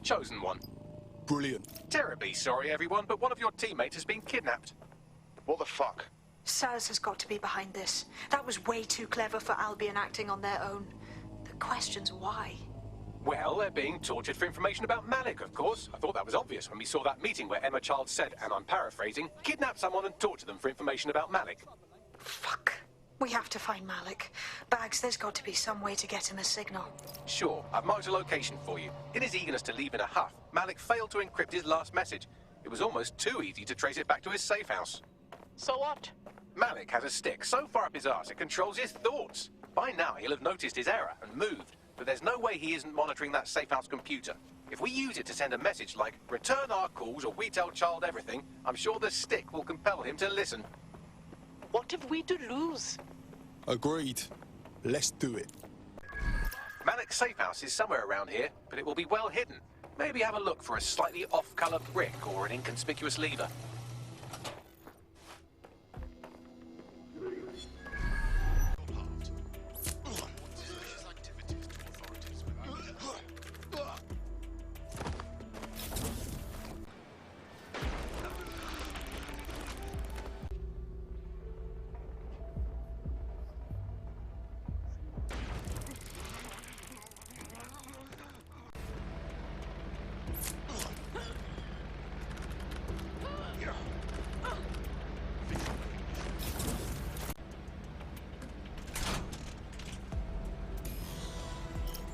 Chosen one. Brilliant. Terribly sorry, everyone, but one of your teammates has been kidnapped. What the fuck? SIRS has got to be behind this. That was way too clever for Albion acting on their own. The question's why. Well, they're being tortured for information about Malik, of course. I thought that was obvious when we saw that meeting where Emma Child said, and I'm paraphrasing, kidnap someone and torture them for information about Malik. Fuck. We have to find Malik. Bags, there's got to be some way to get him a signal. Sure, I've marked a location for you. In his eagerness to leave in a huff, Malik failed to encrypt his last message. It was almost too easy to trace it back to his safe house. So what? Malik has a stick so far up his arse it controls his thoughts. By now, he'll have noticed his error and moved. But there's no way he isn't monitoring that safe house computer. If we use it to send a message like, return our calls or we tell Child everything, I'm sure the stick will compel him to listen. What have we to lose? Agreed. Let's do it. Malik's safe house is somewhere around here, but it will be well hidden. Maybe have a look for a slightly off-color brick or an inconspicuous lever.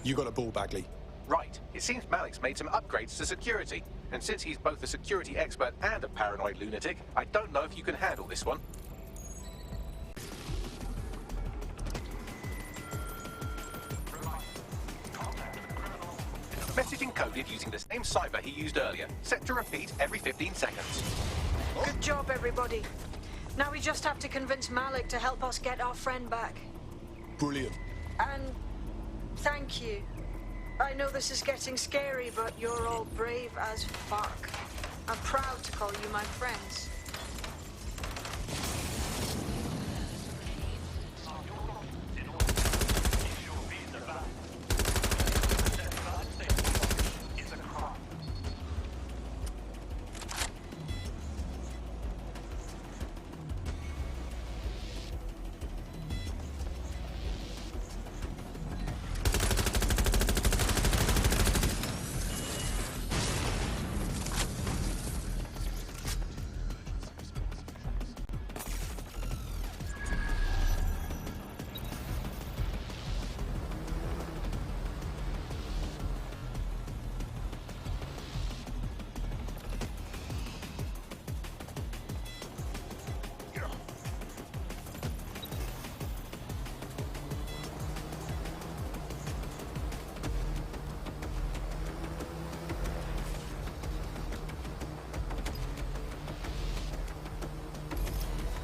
You got a ball, Bagley. Right. It seems Malik's made some upgrades to security. And since he's both a security expert and a paranoid lunatic, I don't know if you can handle this one. Message encoded using the same cipher he used earlier, set to repeat every 15 seconds. Good job, everybody. Now we just have to convince Malik to help us get our friend back. Brilliant. And thank you. I know this is getting scary, but you're all brave as fuck. I'm proud to call you my friends.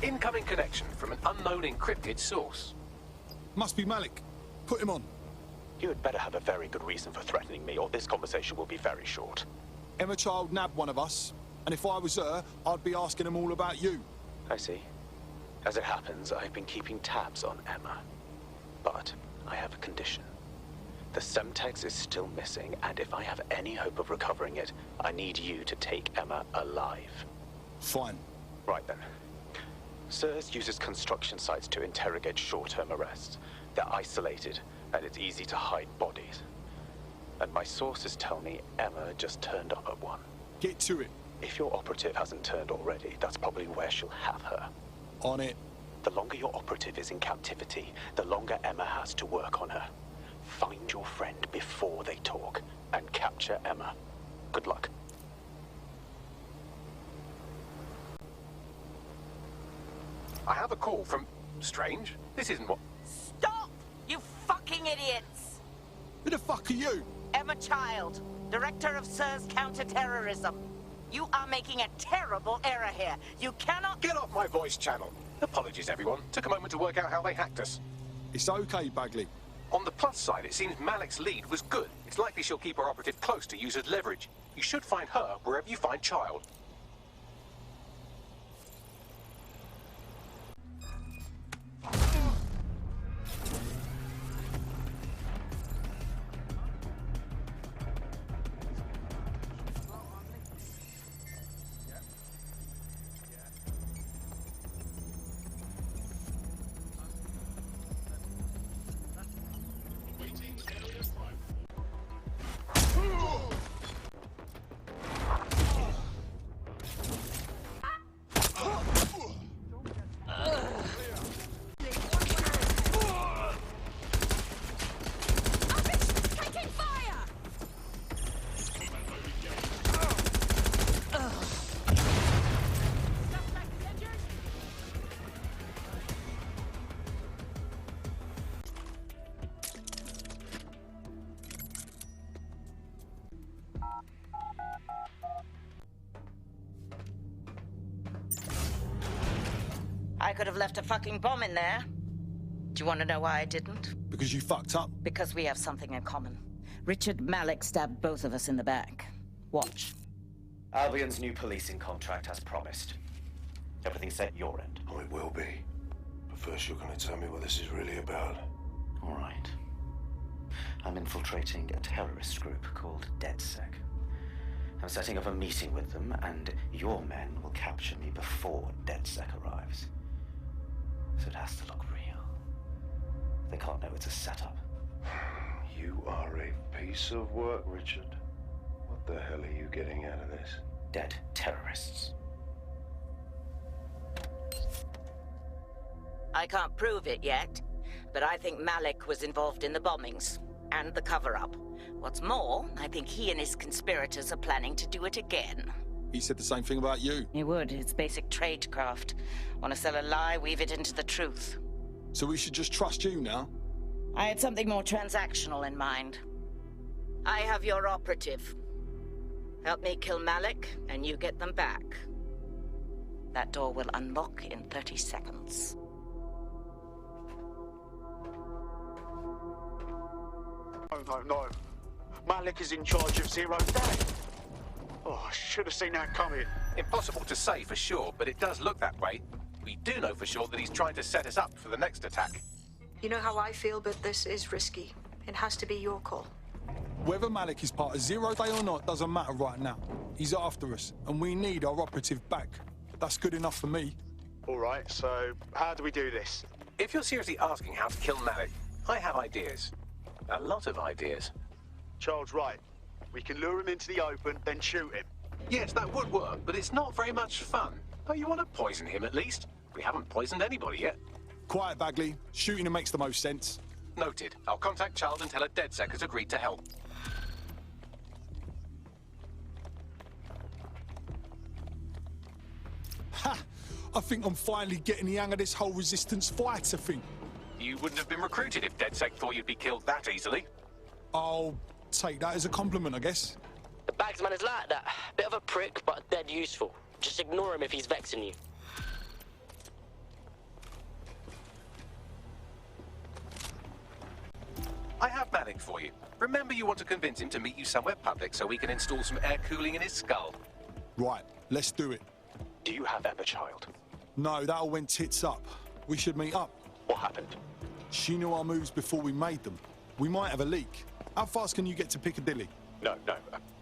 Incoming connection from an unknown encrypted source. Must be Malik. Put him on. You had better have a very good reason for threatening me, or this conversation will be very short. Emma Child nabbed one of us, and if I was her, I'd be asking them all about you. I see. As it happens, I've been keeping tabs on Emma. But I have a condition. The Semtex is still missing, and if I have any hope of recovering it, I need you to take Emma alive. Fine. Right then. SIRS uses construction sites to interrogate short-term arrests. They're isolated, and it's easy to hide bodies. And my sources tell me Emma just turned up at one. Get to it. If your operative hasn't turned already, that's probably where she'll have her. On it. The longer your operative is in captivity, the longer Emma has to work on her. Find your friend before they talk, and capture Emma. Good luck. I have a call from... Strange. This isn't what... Stop! You fucking idiots! Who the fuck are you? Emma Child, Director of SIRS Counterterrorism. You are making a terrible error here. You cannot... Get off my voice channel. Apologies, everyone. Took a moment to work out how they hacked us. It's okay, Bagley. On the plus side, it seems Malik's lead was good. It's likely she'll keep her operative close to use as leverage. You should find her wherever you find Child. I could have left a fucking bomb in there. Do you want to know why I didn't? Because you fucked up. Because we have something in common. Richard Malik stabbed both of us in the back. Watch. Albion's new policing contract as promised. Everything set your end. Oh, it will be. But first you're going to tell me what this is really about. All right. I'm infiltrating a terrorist group called DedSec. I'm setting up a meeting with them, and your men will capture me before DedSec arrives. So it has to look real. They can't know it's a setup. You are a piece of work, Richard. What the hell are you getting out of this? Dead terrorists. I can't prove it yet, but I think Malik was involved in the bombings and the cover-up. What's more, I think he and his conspirators are planning to do it again. He said the same thing about you. He would. It's basic tradecraft. Want to sell a lie, weave it into the truth. So we should just trust you now? I had something more transactional in mind. I have your operative. Help me kill Malik, and you get them back. That door will unlock in 30 seconds. No. Malik is in charge of Zero Day. Oh, I should have seen that coming. Impossible to say for sure, but it does look that way. We do know for sure that he's trying to set us up for the next attack. You know how I feel, but this is risky. It has to be your call. Whether Malik is part of Zero Day or not doesn't matter right now. He's after us, and we need our operative back. That's good enough for me. All right, so how do we do this? If you're seriously asking how to kill Malik, I have ideas. A lot of ideas. Charles right. We can lure him into the open, then shoot him. Yes, that would work, but it's not very much fun. Oh, you want to poison him at least? We haven't poisoned anybody yet. Quiet, Bagley. Shooting him makes the most sense. Noted. I'll contact Charles and tell her DedSec has agreed to help. Ha! I think I'm finally getting the hang of this whole resistance fighter thing. You wouldn't have been recruited if DedSec thought you'd be killed that easily. I'll take that as a compliment, I guess. The Bagsman is like that. Bit of a prick, but dead useful. Just ignore him if he's vexing you. I have Malik for you. Remember, you want to convince him to meet you somewhere public so we can install some air cooling in his skull. Right, let's do it. Do you have Emma, child? No, that all went tits up. We should meet up. What happened? She knew our moves before we made them. We might have a leak. How fast can you get to Piccadilly? No.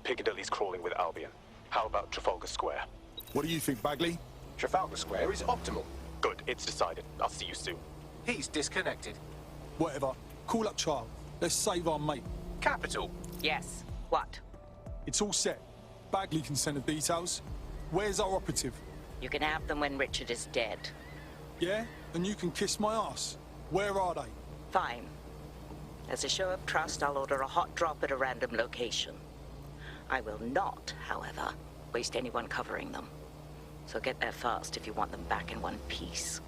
Piccadilly's crawling with Albion. How about Trafalgar Square? What do you think, Bagley? Trafalgar Square is optimal. Good, it's decided. I'll see you soon. He's disconnected. Whatever. Call up Charles. Let's save our mate. Capital. Yes. What? It's all set. Bagley can send the details. Where's our operative? You can have them when Richard is dead. Yeah? And you can kiss my ass. Where are they? Fine. As a show of trust, I'll order a hot drop at a random location. I will not, however, waste anyone covering them. So get there fast if you want them back in one piece.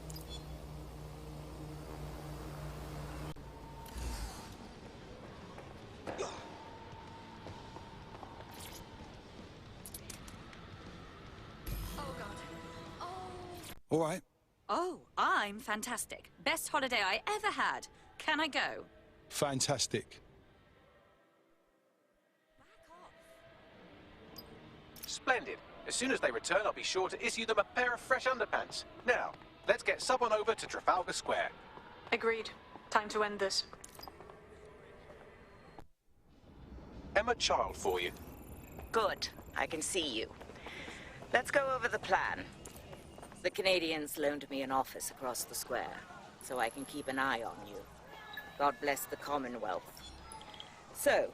All right. Oh, I'm fantastic. Best holiday I ever had. Can I go? Fantastic. Splendid. As soon as they return, I'll be sure to issue them a pair of fresh underpants. Now, let's get someone over to Trafalgar Square. Agreed. Time to end this. Emma Child for you. Good. I can see you. Let's go over the plan. The Canadians loaned me an office across the square, so I can keep an eye on you. God bless the Commonwealth. So,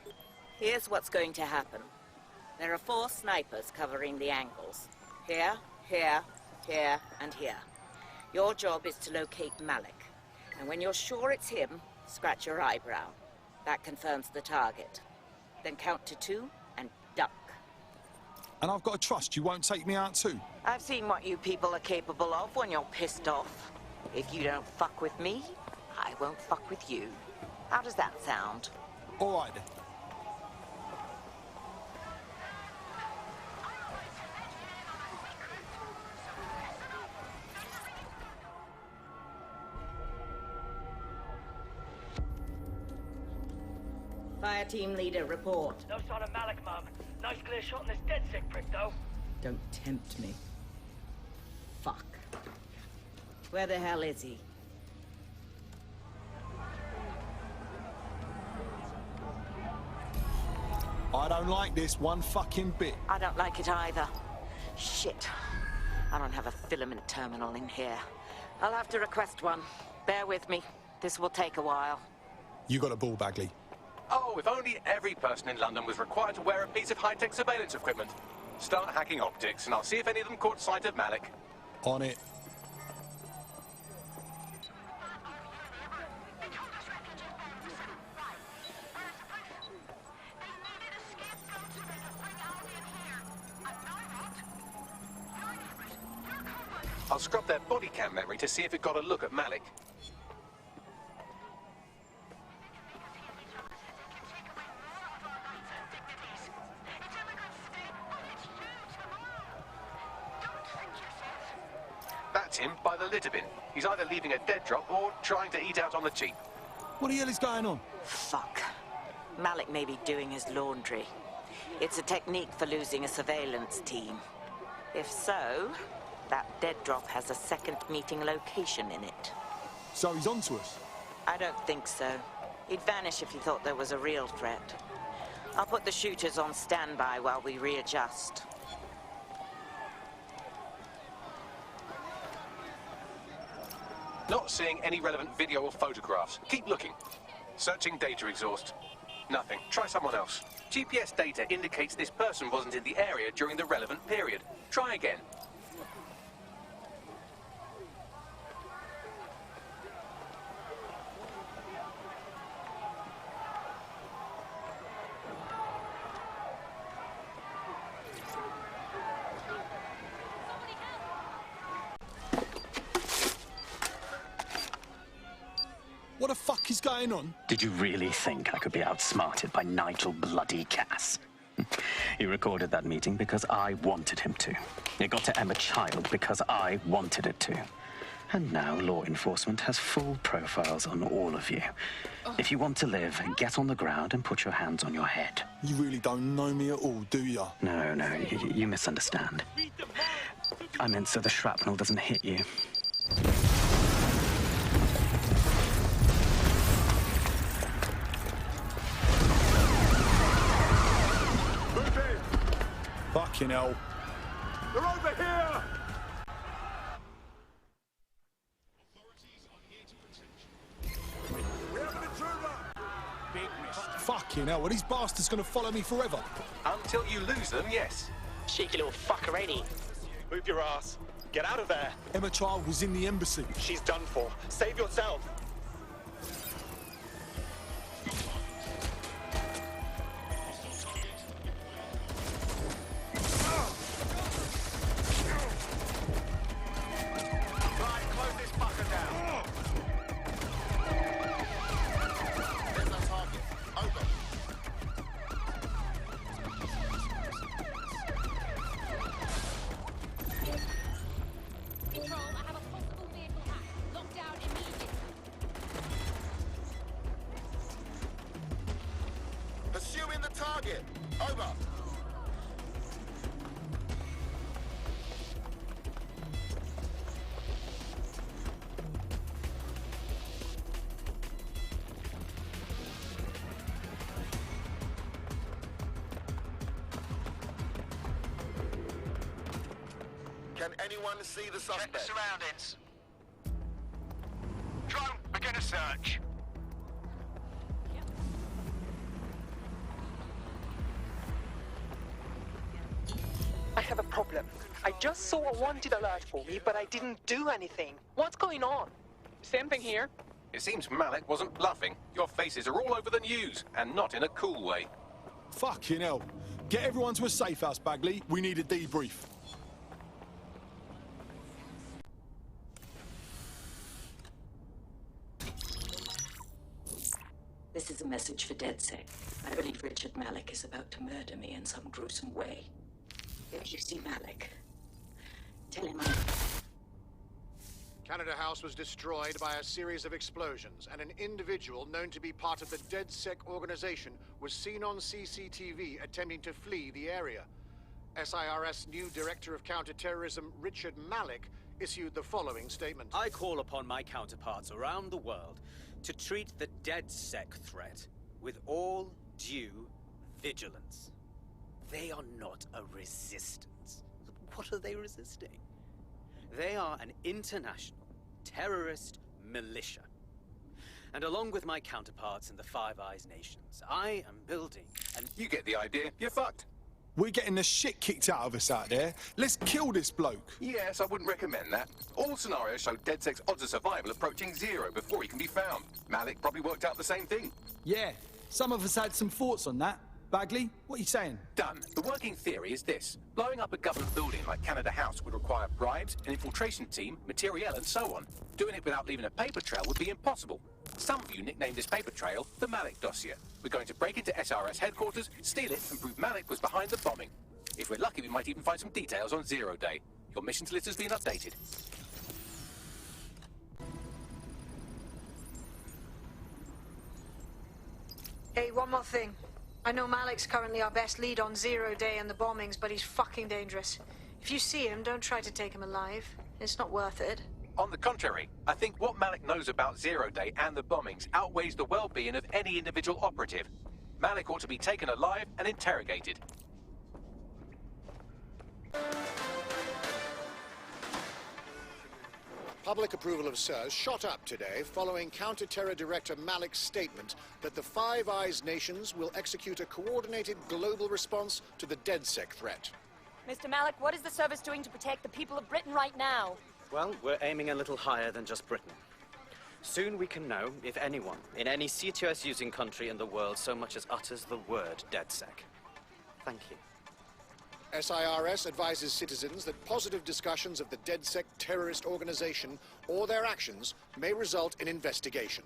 here's what's going to happen. There are 4 snipers covering the angles. Here, here, here, and here. Your job is to locate Malik. And when you're sure it's him, scratch your eyebrow. That confirms the target. Then count to 2 and duck. And I've got to trust you won't take me out too. I've seen what you people are capable of when you're pissed off. If you don't fuck with me, I won't fuck with you. How does that sound? All right then. Fire team leader, report. No sign of Malik, Mum. Nice clear shot on this DedSec prick, though. Don't tempt me. Fuck. Where the hell is he? I don't like this one fucking bit. I don't like it either. Shit. I don't have a filament terminal in here. I'll have to request one. Bear with me. This will take a while. You got a ball, Bagley. Oh, if only every person in London was required to wear a piece of high-tech surveillance equipment. Start hacking optics, and I'll see if any of them caught sight of Malik. On it. I'll scrub their body cam memory to see if it got a look at Malik. That's him by the litter bin. He's either leaving a dead drop or trying to eat out on the cheap. What the hell is going on? Fuck. Malik may be doing his laundry. It's a technique for losing a surveillance team. If so, that dead drop has a second meeting location in it. So he's onto us? I don't think so. He'd vanish if he thought there was a real threat. I'll put the shooters on standby while we readjust. Not seeing any relevant video or photographs. Keep looking. Searching data exhaust. Nothing. Try someone else. GPS data indicates this person wasn't in the area during the relevant period. Try again. What the fuck is going on? Did you really think I could be outsmarted by Nigel bloody Cass? He recorded that meeting because I wanted him to. It got to Emma Child because I wanted it to. And now law enforcement has full profiles on all of you. If you want to live, get on the ground and put your hands on your head. You really don't know me at all, do ya? No, you misunderstand. I meant so the shrapnel doesn't hit you. Fucking hell. They're over here! We have an intruder! Big miss. Fucking hell, are these bastards gonna follow me forever? Until you lose them, yes. Cheeky little fucker, ain't he? Move your ass. Get out of there. Emma Child was in the embassy. She's done for. Save yourself. Pursuing the target. Over. Can anyone see the suspect? Check the surroundings. Drone, begin a search. I have a problem. I just saw a wanted alert for me, but I didn't do anything. What's going on? Same thing here. It seems Malik wasn't bluffing. Your faces are all over the news, and not in a cool way. Fucking hell. Get everyone to a safe house, Bagley. We need a debrief. This is a message for DedSec. I believe Richard Malik is about to murder me in some gruesome way. If you see Malik, tell him I'm... Canada House was destroyed by a series of explosions, and an individual known to be part of the DedSec organization was seen on CCTV attempting to flee the area. SIRS new Director of Counterterrorism Richard Malik issued the following statement. I call upon my counterparts around the world to treat the DedSec threat with all due vigilance. They are not a resistance. What are they resisting? They are an international terrorist militia. And along with my counterparts in the Five Eyes nations, I am building an... You get the idea. You're fucked. We're getting the shit kicked out of us out there. Let's kill this bloke. Yes, I wouldn't recommend that. All scenarios show DedSec's odds of survival approaching 0 before he can be found. Malik probably worked out the same thing. Yeah, some of us had some thoughts on that. Bagley, what are you saying? Done. The working theory is this. Blowing up a government building like Canada House would require bribes, an infiltration team, materiel, and so on. Doing it without leaving a paper trail would be impossible. Some of you nicknamed this paper trail the Malik dossier. We're going to break into SRS headquarters, steal it, and prove Malik was behind the bombing. If we're lucky, we might even find some details on Zero Day. Your missions list has been updated. Hey, one more thing. I know Malik's currently our best lead on Zero Day and the bombings, but he's fucking dangerous. If you see him, don't try to take him alive. It's not worth it. On the contrary, I think what Malik knows about Zero Day and the bombings outweighs the well-being of any individual operative. Malik ought to be taken alive and interrogated. Public approval of SIRS shot up today following Counter-Terror Director Malik's statement that the Five Eyes nations will execute a coordinated global response to the DedSec threat. Mr. Malik, what is the service doing to protect the people of Britain right now? Well, we're aiming a little higher than just Britain. Soon we can know if anyone in any CTOS-using country in the world so much as utters the word DedSec. Thank you. SIRS advises citizens that positive discussions of the DedSec terrorist organization or their actions may result in investigation.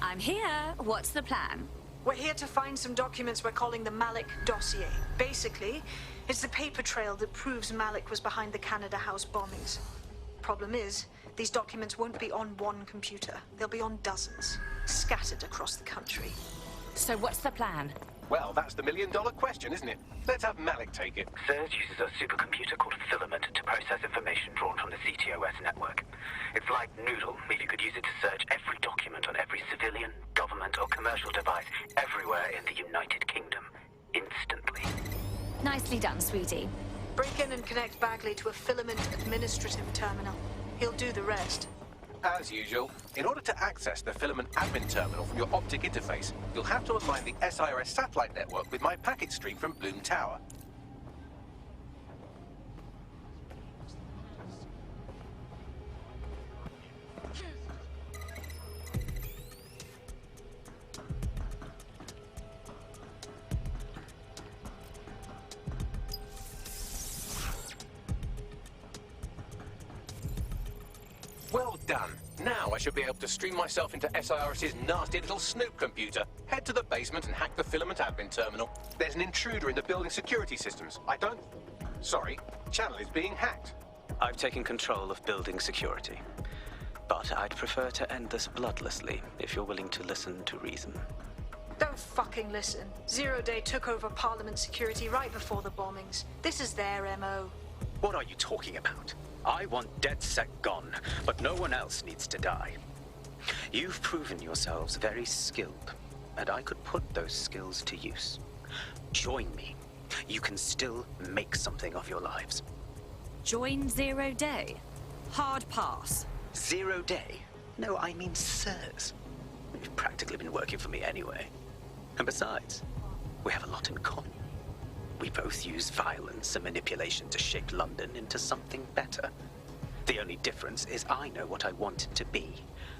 I'm here. What's the plan? We're here to find some documents we're calling the Malik dossier. Basically, it's the paper trail that proves Malik was behind the Canada House bombings. Problem is, these documents won't be on one computer. They'll be on dozens, scattered across the country. So what's the plan? Well, that's the million-dollar question, isn't it? Let's have Malik take it. SIRS uses a supercomputer called Filament to process information drawn from the CTOS network. It's like Noodle, if you could use it to search every document on every civilian, government, or commercial device everywhere in the United Kingdom, instantly. Nicely done, sweetie. Break in and connect Bagley to a Filament administrative terminal. He'll do the rest. As usual, in order to access the Filament admin terminal from your optic interface, you'll have to align the SIRS satellite network with my packet stream from Bloom Tower. Well done. Now I should be able to stream myself into SIRS's nasty little Snoop computer, head to the basement and hack the Filament admin terminal. There's an intruder in the building security systems. Sorry, channel is being hacked. I've taken control of building security. But I'd prefer to end this bloodlessly, if you're willing to listen to reason. Don't fucking listen. Zero Day took over Parliament security right before the bombings. This is their MO. What are you talking about? I want DedSec gone, but no one else needs to die. You've proven yourselves very skilled, and I could put those skills to use. Join me. You can still make something of your lives. Join Zero Day? Hard pass. Zero Day? No, I mean SIRS. You've practically been working for me anyway. And besides, we have a lot in common. We both use violence and manipulation to shape London into something better. The only difference is I know what I want it to be.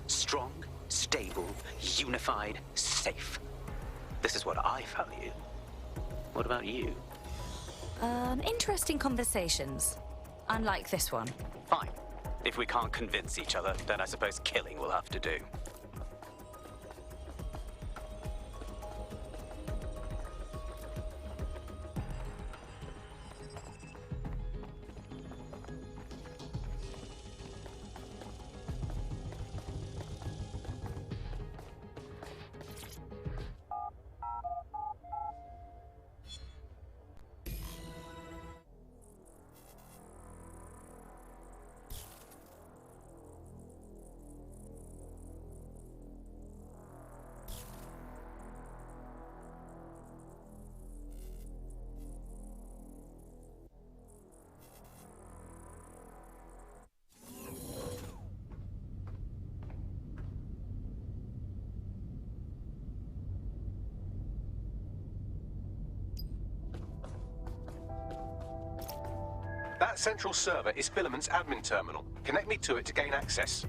Strong, stable, unified, safe. This is what I value. What about you? Interesting conversations. Unlike this one. Fine. If we can't convince each other, then I suppose killing will have to do. That central server is Filament's admin terminal. Connect me to it to gain access.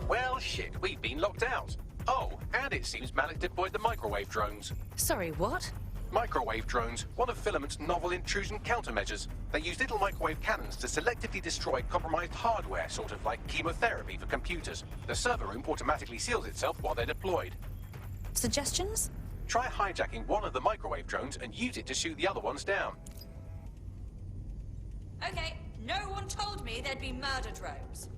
Well, shit, we've been locked out. Oh, and it seems Malik deployed the microwave drones. Sorry, what? Microwave drones, one of Filament's novel intrusion countermeasures. They use little microwave cannons to selectively destroy compromised hardware, sort of like chemotherapy for computers. The server room automatically seals itself while they're deployed. Suggestions? Try hijacking one of the microwave drones and use it to shoot the other ones down. Okay, no one told me there'd be murder drones.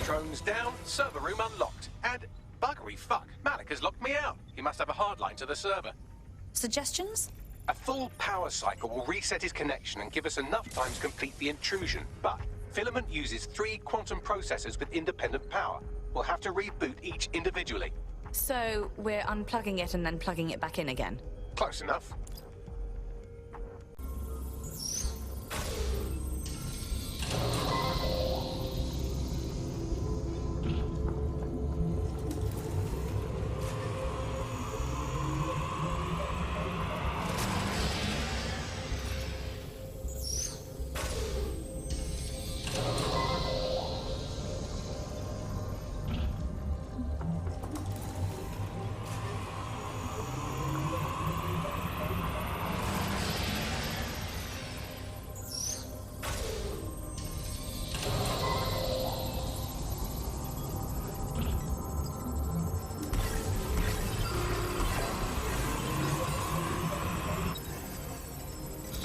Drones down, server room unlocked, and buggery fuck, Malik has locked me out. He must have a hard line to the server. Suggestions? A full power cycle will reset his connection and give us enough time to complete the intrusion, but Filament uses 3 quantum processors with independent power. We'll have to reboot each individually. So, we're unplugging it and then plugging it back in again? Close enough.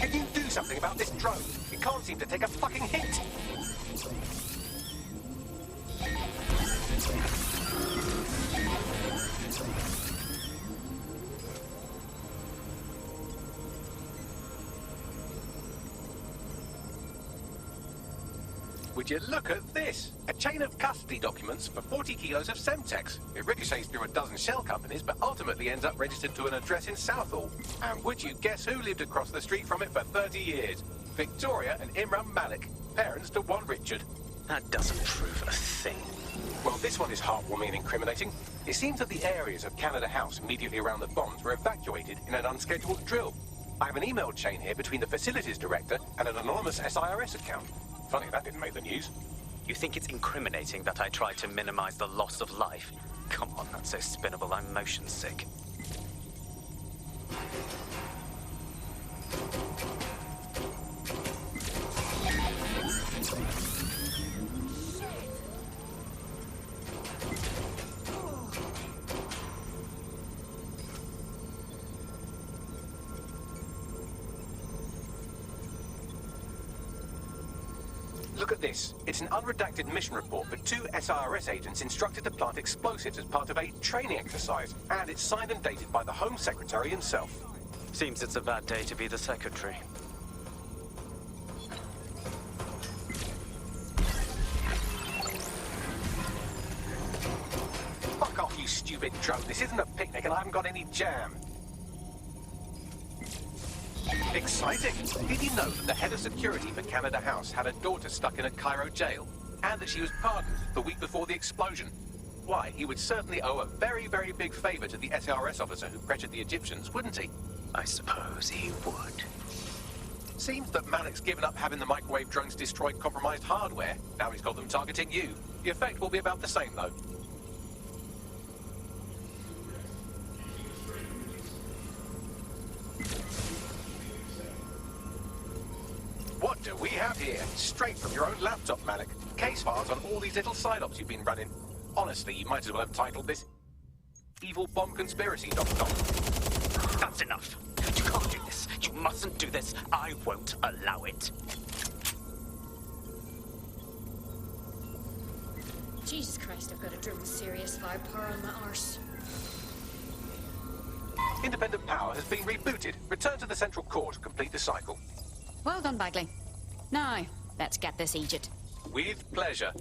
Can you do something about this drone? It can't seem to take a fucking hit. Would you look at this? A chain of custody documents for 40 kilos of Semtex. It ricochets through a dozen shell companies, but ultimately ends up registered to an address in Southall. And would you guess who lived across the street from it for 30 years? Victoria and Imran Malik, parents to one Richard. That doesn't prove a thing. Well, this one is heartwarming and incriminating. It seems that the areas of Canada House immediately around the bombs were evacuated in an unscheduled drill. I have an email chain here between the facilities director and an anonymous SIRS account. Funny that didn't make the news. You think it's incriminating that I tried to minimize the loss of life? Come on, that's so spinnable, I'm motion sick. Look at this. It's an unredacted mission report for 2 SIRS agents instructed to plant explosives as part of a training exercise. And it's signed and dated by the Home Secretary himself. Seems it's a bad day to be the Secretary. Fuck off, you stupid drone. This isn't a picnic and I haven't got any jam. Exciting! Did you know that the head of security for Canada House had a daughter stuck in a Cairo jail? And that she was pardoned the week before the explosion? Why, he would certainly owe a very, very big favor to the SRS officer who pressured the Egyptians, wouldn't he? I suppose he would. Seems that Malik's given up having the microwave drones destroy compromised hardware. Now he's got them targeting you. The effect will be about the same, though. What do we have here? Straight from your own laptop, Malik. case files on all these little side-ops you've been running. Honestly, you might as well have titled this Evil Bomb Conspiracy, Dr. That's enough. You can't do this. You mustn't do this. I won't allow it. Jesus Christ, I've got a drum with serious firepower on my arse. Independent power has been rebooted. Return to the central core to complete the cycle. Well done, Bagley. Now, let's get this Egypt. With pleasure.